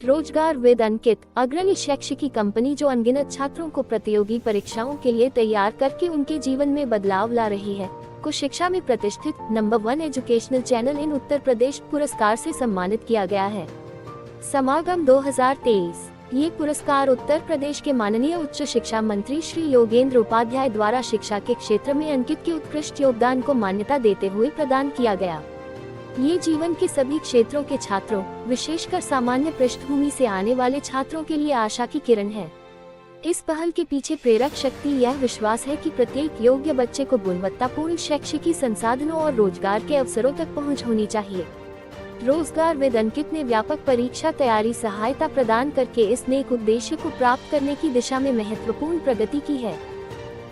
रोजगार विद अंकित, अग्रणी शैक्षिकी कंपनी जो अनगिनत छात्रों को प्रतियोगी परीक्षाओं के लिए तैयार करके उनके जीवन में बदलाव ला रही है, को शिक्षा में प्रतिष्ठित number 1 educational channel in Uttar Pradesh पुरस्कार से सम्मानित किया गया है। समागम 2023। ये पुरस्कार उत्तर प्रदेश के माननीय उच्च शिक्षा मंत्री श्री योगेंद्र उपाध्याय द्वारा शिक्षा के क्षेत्र में अंकित के उत्कृष्ट योगदान को मान्यता देते हुए प्रदान किया गया। ये जीवन के सभी क्षेत्रों के छात्रों, विशेषकर सामान्य पृष्ठभूमि से आने वाले छात्रों के लिए आशा की किरण है। इस पहल के पीछे प्रेरक शक्ति यह विश्वास है कि प्रत्येक योग्य बच्चे को गुणवत्तापूर्ण शैक्षिकी संसाधनों और रोजगार के अवसरों तक पहुंच होनी चाहिए। रोजगार विद अंकित ने व्यापक परीक्षा तैयारी सहायता प्रदान करके इस नेक उद्देश्य को प्राप्त करने की दिशा में महत्वपूर्ण प्रगति की है।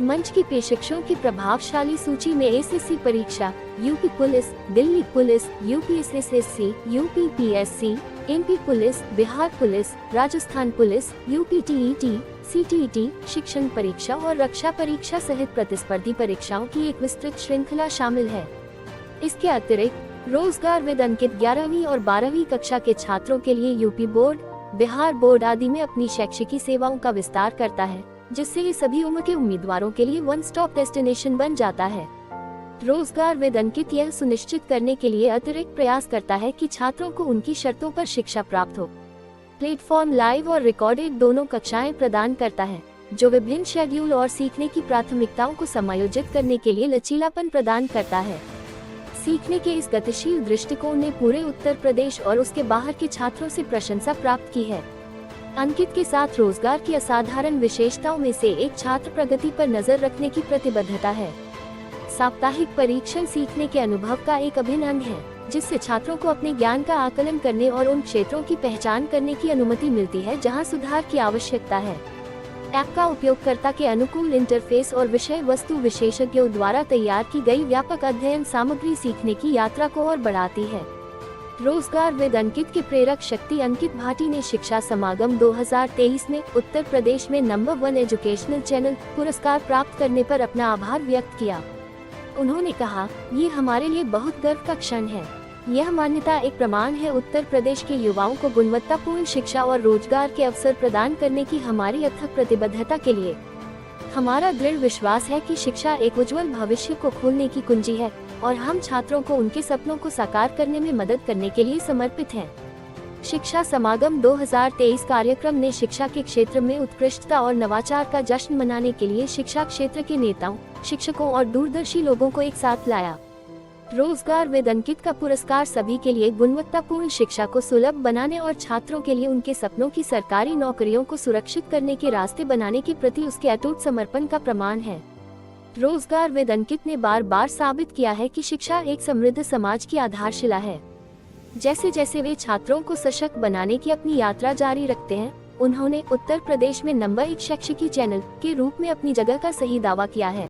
मंच की पेशकशों की प्रभावशाली सूची में एसएससी परीक्षा, UP police, Delhi police, UPSSC, UPPSC, MP police, Bihar police, Rajasthan police, UPTET, CTET, शिक्षण परीक्षा और रक्षा परीक्षा सहित प्रतिस्पर्धी परीक्षाओं की एक विस्तृत श्रृंखला शामिल है। इसके अतिरिक्त रोजगार विद अंकित 11वीं और 12वीं कक्षा के छात्रों के लिए यूपी बोर्ड, बिहार बोर्ड आदि में अपनी शैक्षिकी सेवाओं का विस्तार करता है, जिससे ये सभी उम्र के उम्मीदवारों के लिए वन स्टॉप डेस्टिनेशन बन जाता है। रोजगार विद अंकित यह सुनिश्चित करने के लिए अतिरिक्त प्रयास करता है कि छात्रों को उनकी शर्तों पर शिक्षा प्राप्त हो। प्लेटफॉर्म लाइव और रिकॉर्डेड दोनों कक्षाएं प्रदान करता है, जो विभिन्न शेड्यूल और सीखने की प्राथमिकताओं को समायोजित करने के लिए लचीलापन प्रदान करता है। सीखने के इस गतिशील दृष्टिकोण ने पूरे उत्तर प्रदेश और उसके बाहर के छात्रों से प्रशंसा प्राप्त की है। अंकित के साथ रोजगार की असाधारण विशेषताओं में से एक छात्र प्रगति पर नजर रखने की प्रतिबद्धता है। साप्ताहिक परीक्षण सीखने के अनुभव का एक अभिन्न अंग है, जिससे छात्रों को अपने ज्ञान का आकलन करने और उन क्षेत्रों की पहचान करने की अनुमति मिलती है जहां सुधार की आवश्यकता है। ऐप का उपयोगकर्ता के अनुकूल इंटरफेस और विषय वस्तु विशेषज्ञों द्वारा तैयार की गई व्यापक अध्ययन सामग्री सीखने की यात्रा को और बढ़ाती है। रोजगार विद अंकित के प्रेरक शक्ति अंकित भाटी ने शिक्षा समागम 2023 में उत्तर प्रदेश में नंबर 1 एजुकेशनल चैनल पुरस्कार प्राप्त करने पर अपना आभार व्यक्त किया। उन्होंने कहा, ये हमारे लिए बहुत गर्व का क्षण है। यह मान्यता एक प्रमाण है उत्तर प्रदेश के युवाओं को गुणवत्तापूर्ण शिक्षा और रोजगार के अवसर प्रदान करने की हमारी अथक प्रतिबद्धता के लिए। हमारा दृढ़ विश्वास है कि शिक्षा एक उज्जवल भविष्य को खोलने की कुंजी है और हम छात्रों को उनके सपनों को साकार करने में मदद करने के लिए समर्पित हैं। शिक्षा समागम 2023 कार्यक्रम ने शिक्षा के क्षेत्र में उत्कृष्टता और नवाचार का जश्न मनाने के लिए शिक्षा क्षेत्र के नेताओं, शिक्षकों और दूरदर्शी लोगों को एक साथ लाया। रोजगार विद अंकित का पुरस्कार सभी के लिए गुणवत्तापूर्ण शिक्षा को सुलभ बनाने और छात्रों के लिए उनके सपनों की सरकारी नौकरियों को सुरक्षित करने के रास्ते बनाने के प्रति उसके अटूट समर्पण का प्रमाण है। रोजगार विद अंकित ने बार बार साबित किया है कि शिक्षा एक समृद्ध समाज की आधारशिला है। जैसे जैसे वे छात्रों को सशक्त बनाने की अपनी यात्रा जारी रखते हैं, उन्होंने उत्तर प्रदेश में नंबर 1 शैक्षिकी चैनल के रूप में अपनी जगह का सही दावा किया है।